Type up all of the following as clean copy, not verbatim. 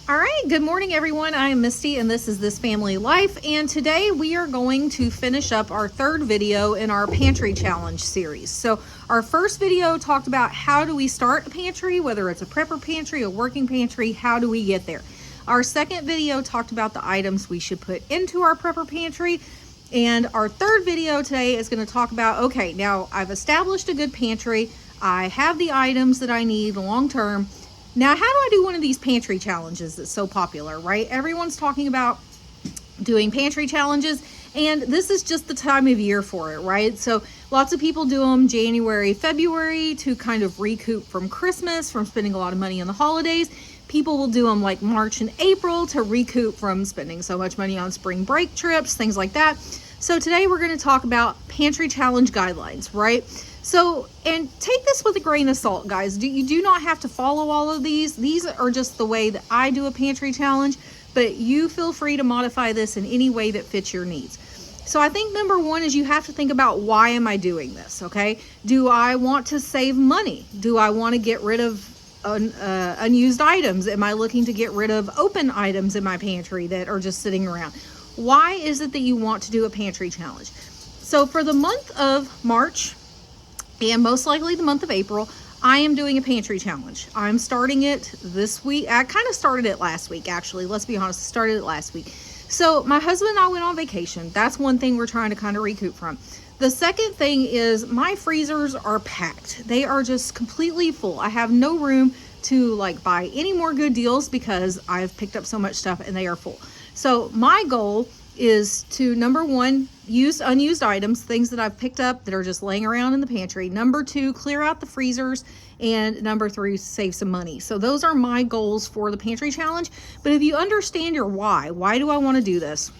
All right, good morning everyone. I am Misty and this is This Family Life, and today we are going to finish up our third video in our pantry challenge series. So our first video talked about how do we start a pantry, whether it's a prepper pantry, a working pantry, how do we get there. Our second video talked about the items we should put into our prepper pantry, and our third video today is going to talk about, okay, now I've established a good pantry, I have the items that I need long term. Now, how do I do one of these pantry challenges that's so popular, right? Everyone's talking about doing pantry challenges, and this is just the time of year for it, right? So lots of people do them January, February to kind of recoup from Christmas, from spending a lot of money on the holidays. People will do them like March and April to recoup from spending so much money on spring break trips, things like that. So today we're going to talk about pantry challenge guidelines, right? So, and take this with a grain of salt, guys. You do not have to follow all of these. These are just the way that I do a pantry challenge, but you feel free to modify this in any way that fits your needs. So I think number one is you have to think about, why am I doing this, okay? Do I want to save money? Do I want to get rid of unused items? Am I looking to get rid of open items in my pantry that are just sitting around? Why is it that you want to do a pantry challenge? So for the month of March, and most likely the month of April, I am doing a pantry challenge. I'm starting it this week. I kind of started it last week, actually. Let's be honest, I started it last week. So my husband and I went on vacation. That's one thing we're trying to kind of recoup from. The second thing is my freezers are packed. They are just completely full. I have no room to like buy any more good deals because I've picked up so much stuff and they are full. So my goal is to, number one, use unused items, things that I've picked up that are just laying around in the pantry. Number two, clear out the freezers. And number three, save some money. So those are my goals for the pantry challenge. But if you understand your why do I want to do this?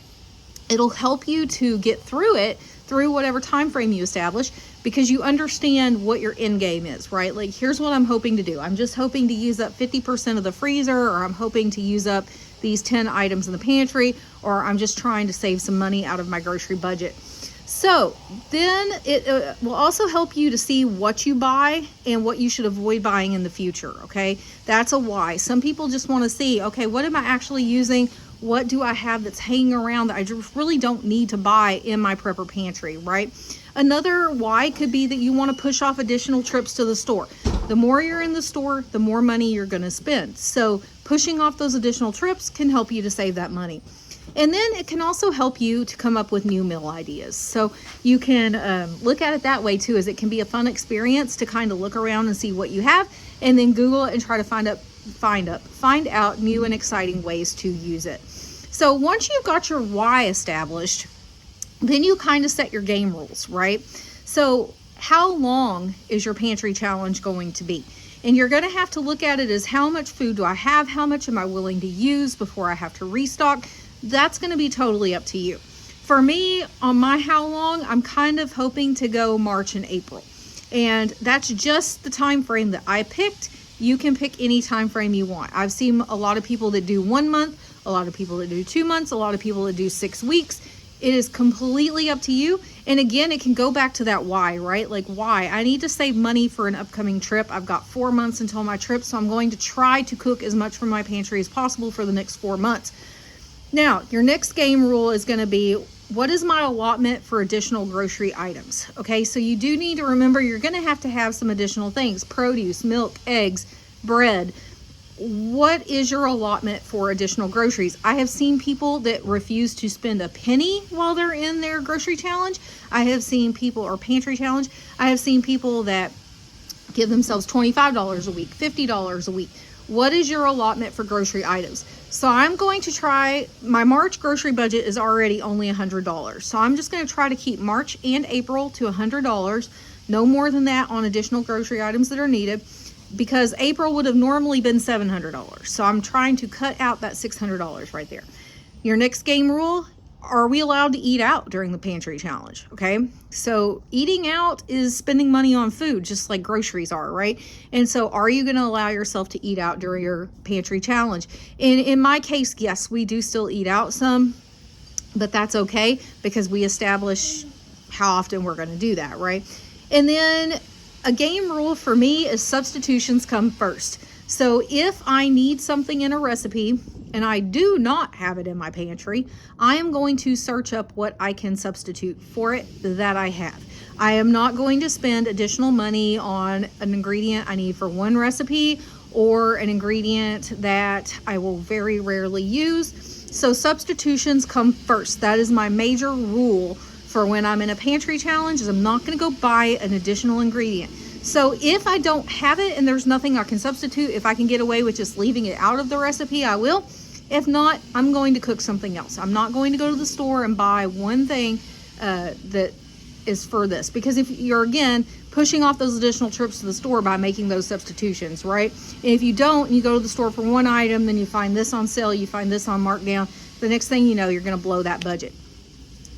It'll help you to get through it, through whatever time frame you establish, because you understand what your end game is, right? Like, here's what I'm hoping to do. I'm just hoping to use up 50% of the freezer, or I'm hoping to use up these 10 items in the pantry, or I'm just trying to save some money out of my grocery budget. So then it will also help you to see what you buy and what you should avoid buying in the future, okay? That's a why. Some people just want to see, okay, what am I actually using? What do I have that's hanging around that I just really don't need to buy in my prepper pantry, right? Another why could be that you want to push off additional trips to the store. The more you're in the store, the more money you're going to spend. So pushing off those additional trips can help you to save that money. And then it can also help you to come up with new meal ideas. So you can look at it that way too, as it can be a fun experience to kind of look around and see what you have, and then Google it and try to find out new and exciting ways to use it. So once you've got your why established, then you kind of set your game rules, right? So how long is your pantry challenge going to be? And you're going to have to look at it as, how much food do I have? How much am I willing to use before I have to restock? That's going to be totally up to you. For me, on my how long, I'm kind of hoping to go March and April. And that's just the time frame that I picked. You can pick any time frame you want. I've seen a lot of people that do 1 month, a lot of people that do 2 months, a lot of people that do 6 weeks. It is completely up to you. And again, it can go back to that why, right? Like, why? I need to save money for an upcoming trip. I've got 4 months until my trip, so I'm going to try to cook as much from my pantry as possible for the next 4 months. Now, your next game rule is going to be, what is my allotment for additional grocery items? Okay, so you do need to remember you're going to have some additional things: produce, milk, eggs, bread. What is your allotment for additional groceries? I have seen people that refuse to spend a penny while they're in their grocery challenge. I have seen people, or pantry challenge, I have seen people that give themselves $25 a week, $50 a week. What is your allotment for grocery items? So I'm going to try, my March grocery budget is already only $100. So I'm just going to try to keep March and April to $100, no more than that on additional grocery items that are needed, because April would have normally been $700. So I'm trying to cut out that $600 right there. Your next game rule, are we allowed to eat out during the pantry challenge? Okay, so eating out is spending money on food, just like groceries are, right? And so are you going to allow yourself to eat out during your pantry challenge? And in my case, yes, we do still eat out some, but that's okay because we establish how often we're going to do that, right? And then a game rule for me is substitutions come first. So if I need something in a recipe and I do not have it in my pantry, I am going to search up what I can substitute for it that I have. I am not going to spend additional money on an ingredient I need for one recipe or an ingredient that I will very rarely use. So substitutions come first. That is my major rule for when I'm in a pantry challenge, is I'm not going to go buy an additional ingredient. So if I don't have it and there's nothing I can substitute, if I can get away with just leaving it out of the recipe, I will. If not, I'm going to cook something else. I'm not going to go to the store and buy one thing that is for this, because if you're, again, pushing off those additional trips to the store by making those substitutions, right? And if you don't, you go to the store for one item, then you find this on sale, you find this on markdown, the next thing you know, you're going to blow that budget.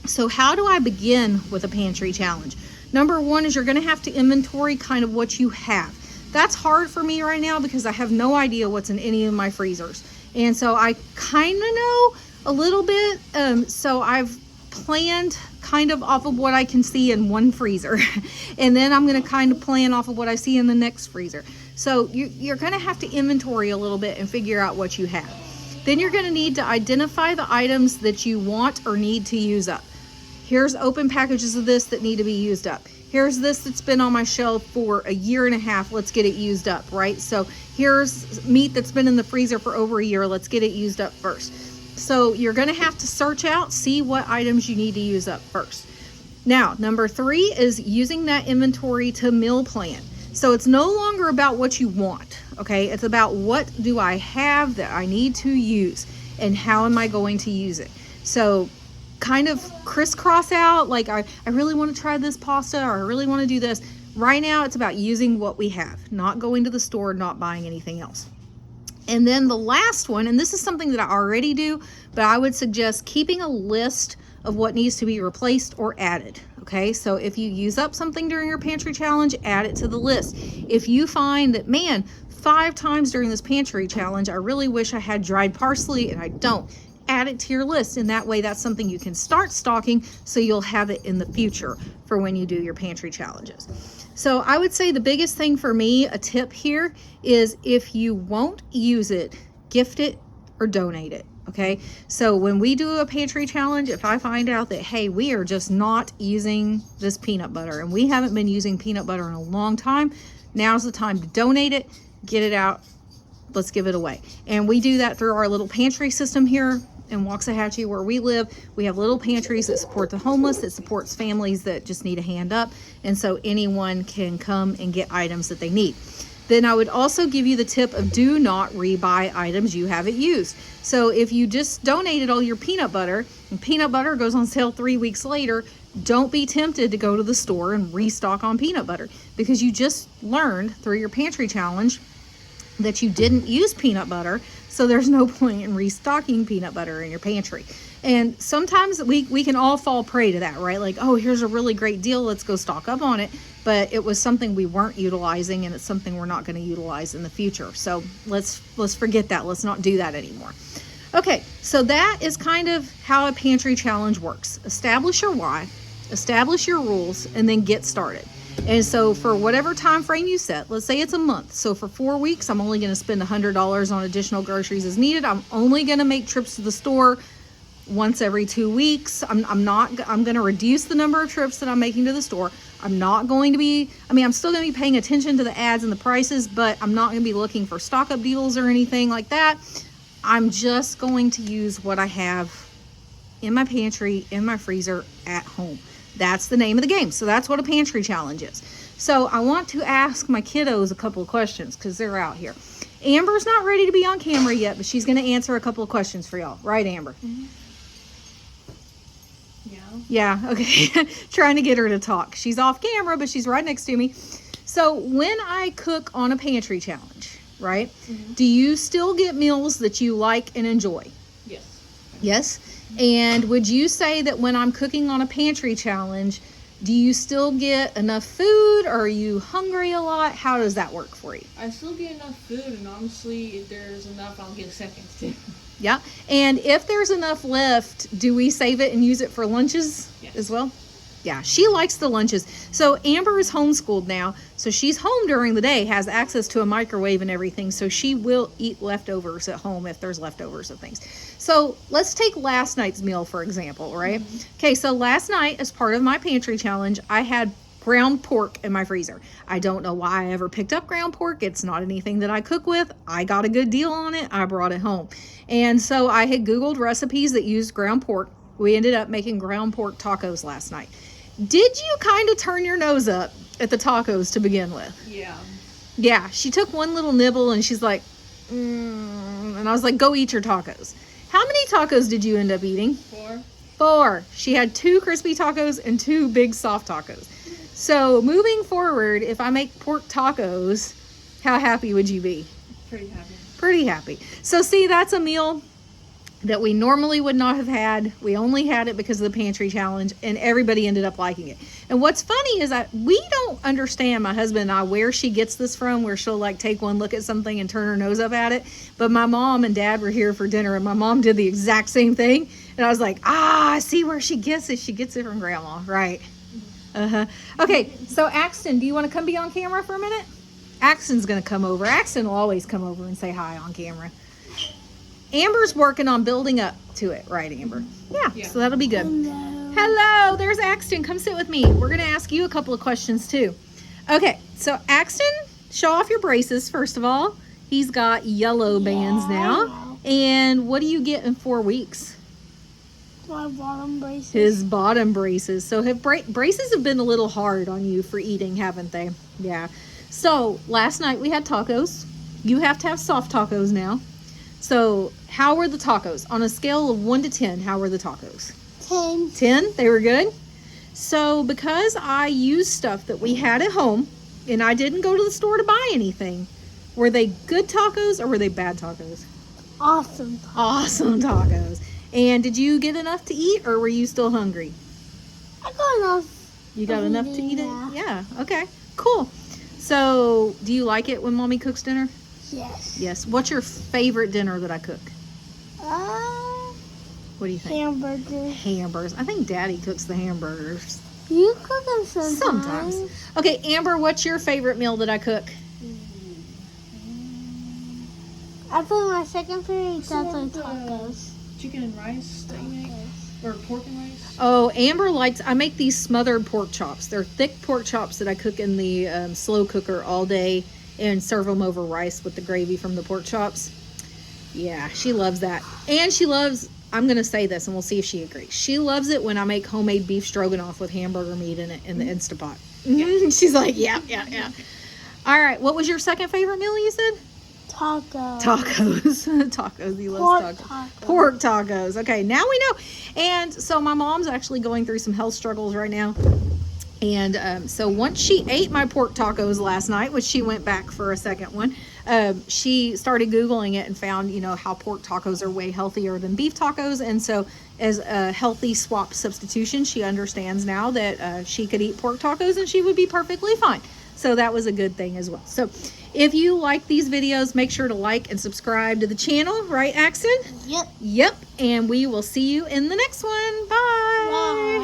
So how do I begin with a pantry challenge? Number one is you're going to have to inventory kind of what you have. That's hard for me right now because I have no idea what's in any of my freezers. And so I kind of know a little bit. So I've planned kind of off of what I can see in one freezer. And then I'm going to kind of plan off of what I see in the next freezer. So you're going to have to inventory a little bit and figure out what you have. Then you're going to need to identify the items that you want or need to use up. Here's open packages of this that need to be used up. Here's this that's been on my shelf for a year and a half. Let's get it used up, right? So here's meat that's been in the freezer for over a year. Let's get it used up first. So you're going to have to search out, see what items you need to use up first. Now, number 3 is using that inventory to meal plan. So it's no longer about what you want, okay? It's about what do I have that I need to use and how am I going to use it? So kind of crisscross out, like I really want to try this pasta, or I really want to do this. Right now, it's about using what we have, not going to the store, not buying anything else. And then the last one, and this is something that I already do, but I would suggest keeping a list of what needs to be replaced or added. Okay, so if you use up something during your pantry challenge, add it to the list. If you find that, man, 5 times during this pantry challenge, I really wish I had dried parsley and I don't, add it to your list. And that way, that's something you can start stocking so you'll have it in the future for when you do your pantry challenges. So I would say the biggest thing for me, a tip here, is if you won't use it, gift it or donate it. Okay, so when we do a pantry challenge, if I find out that, hey, we are just not using this peanut butter and we haven't been using peanut butter in a long time, now's the time to donate it, get it out, let's give it away. And we do that through our little pantry system here in Waxahachie where we live. We have little pantries that support the homeless, that supports families that just need a hand up, and so anyone can come and get items that they need. Then I would also give you the tip of do not rebuy items you haven't used. So if you just donated all your peanut butter and peanut butter goes on sale 3 weeks later, don't be tempted to go to the store and restock on peanut butter, because you just learned through your pantry challenge that you didn't use peanut butter, so there's no point in restocking peanut butter in your pantry. And sometimes we can all fall prey to that, right? Like, oh, here's a really great deal, let's go stock up on it. But it was something we weren't utilizing, and it's something we're not going to utilize in the future. So let's forget that. Let's not do that anymore. Okay, so that is kind of how a pantry challenge works. Establish your why, establish your rules, and then get started. And so for whatever time frame you set, let's say it's a month. So for 4 weeks, I'm only going to spend $100 on additional groceries as needed. I'm only going to make trips to the store once every 2 weeks. I'm going to reduce the number of trips that I'm making to the store. I'm not going to be, I'm still going to be paying attention to the ads and the prices, but I'm not going to be looking for stock up deals or anything like that. I'm just going to use what I have in my pantry, in my freezer, at home. That's the name of the game. So that's what a pantry challenge is. So I want to ask my kiddos a couple of questions because they're out here. Amber's not ready to be on camera yet, but she's going to answer a couple of questions for y'all. Right, Amber? Mm-hmm. Yeah, okay. Trying to get her to talk. She's off camera, but she's right next to me. So when I cook on a pantry challenge, right, do you still get meals that you like and enjoy? Yes. Yes? And would you say that when I'm cooking on a pantry challenge, do you still get enough food, or are you hungry a lot? How does that work for you? I still get enough food, and honestly, if there's enough, I'll get seconds too. Yeah. And if there's enough left, do we save it and use it for lunches as well? Yeah, she likes the lunches. So Amber is homeschooled now. So she's home during the day, has access to a microwave and everything. So she will eat leftovers at home if there's leftovers of things. So let's take last night's meal, for example, right? Okay, so last night, as part of my pantry challenge, I had ground pork in my freezer. I don't know why I ever picked up ground pork. It's not anything that I cook with. I got a good deal on it. I brought it home. And so I had Googled recipes that used ground pork. We ended up making ground pork tacos last night. Did you kind of turn your nose up at the tacos to begin with? Yeah. Yeah, she took one little nibble and she's like, and I was like, go eat your tacos. How many tacos did you end up eating? 4. 4. She had 2 crispy tacos and 2 big soft tacos. So moving forward, if I make pork tacos, how happy would you be? Pretty happy. Pretty happy. So see, that's a meal that we normally would not have had. We only had it because of the pantry challenge, and everybody ended up liking it. And what's funny is that we don't understand, my husband and I, where she gets this from, where she'll like take one look at something and turn her nose up at it. But my mom and dad were here for dinner, and my mom did the exact same thing. And I was like, I see where she gets it. She gets it from grandma, right? Okay, so Axton, do you want to come be on camera for a minute? Axton's going to come over. Axton will always come over and say hi on camera. Amber's working on building up to it, right, Amber? Yeah. So that'll be good. Hello, there's Axton. Come sit with me. We're going to ask you a couple of questions too. Okay, so Axton, show off your braces first of all. He's got yellow bands now. And what do you get in 4 weeks? My bottom braces. His bottom braces. So braces have been a little hard on you for eating, haven't they? Yeah. So last night we had tacos. You have to have soft tacos now. So how were the tacos? On a scale of 1 to 10, how were the tacos? 10. 10? They were good? So because I used stuff that we had at home and I didn't go to the store to buy anything, were they good tacos or were they bad tacos? Awesome. Awesome tacos. And did you get enough to eat or were you still hungry? I got enough. You got enough to eat it? Yeah. Yeah. Okay. Cool. So do you like it when Mommy cooks dinner? Yes. Yes. What's your favorite dinner that I cook? What do you think? Hamburgers. Hamburgers. I think Daddy cooks the hamburgers. You cook them sometimes. Sometimes. Okay, Amber, what's your favorite meal that I cook? I think my second favorite is definitely tacos. Chicken and rice that you make? Or pork and rice? Oh, Amber likes, I make these smothered pork chops. They're thick pork chops that I cook in the slow cooker all day and serve them over rice with the gravy from the pork chops. Yeah, she loves that. And she loves, I'm going to say this and we'll see if she agrees. She loves it when I make homemade beef stroganoff with hamburger meat in it in the Instapot. She's like, yeah. All right, what was your second favorite meal you said? Tacos. Tacos. He loves tacos. Pork tacos. Okay, now we know. And so my mom's actually going through some health struggles right now. And so once she ate my pork tacos last night, which she went back for a second one, she started Googling it and found, how pork tacos are way healthier than beef tacos. And so as a healthy swap substitution, she understands now that she could eat pork tacos and she would be perfectly fine. So that was a good thing as well. So if you like these videos, make sure to like and subscribe to the channel, right, Axton? Yep. Yep. And we will see you in the next one. Bye. Bye.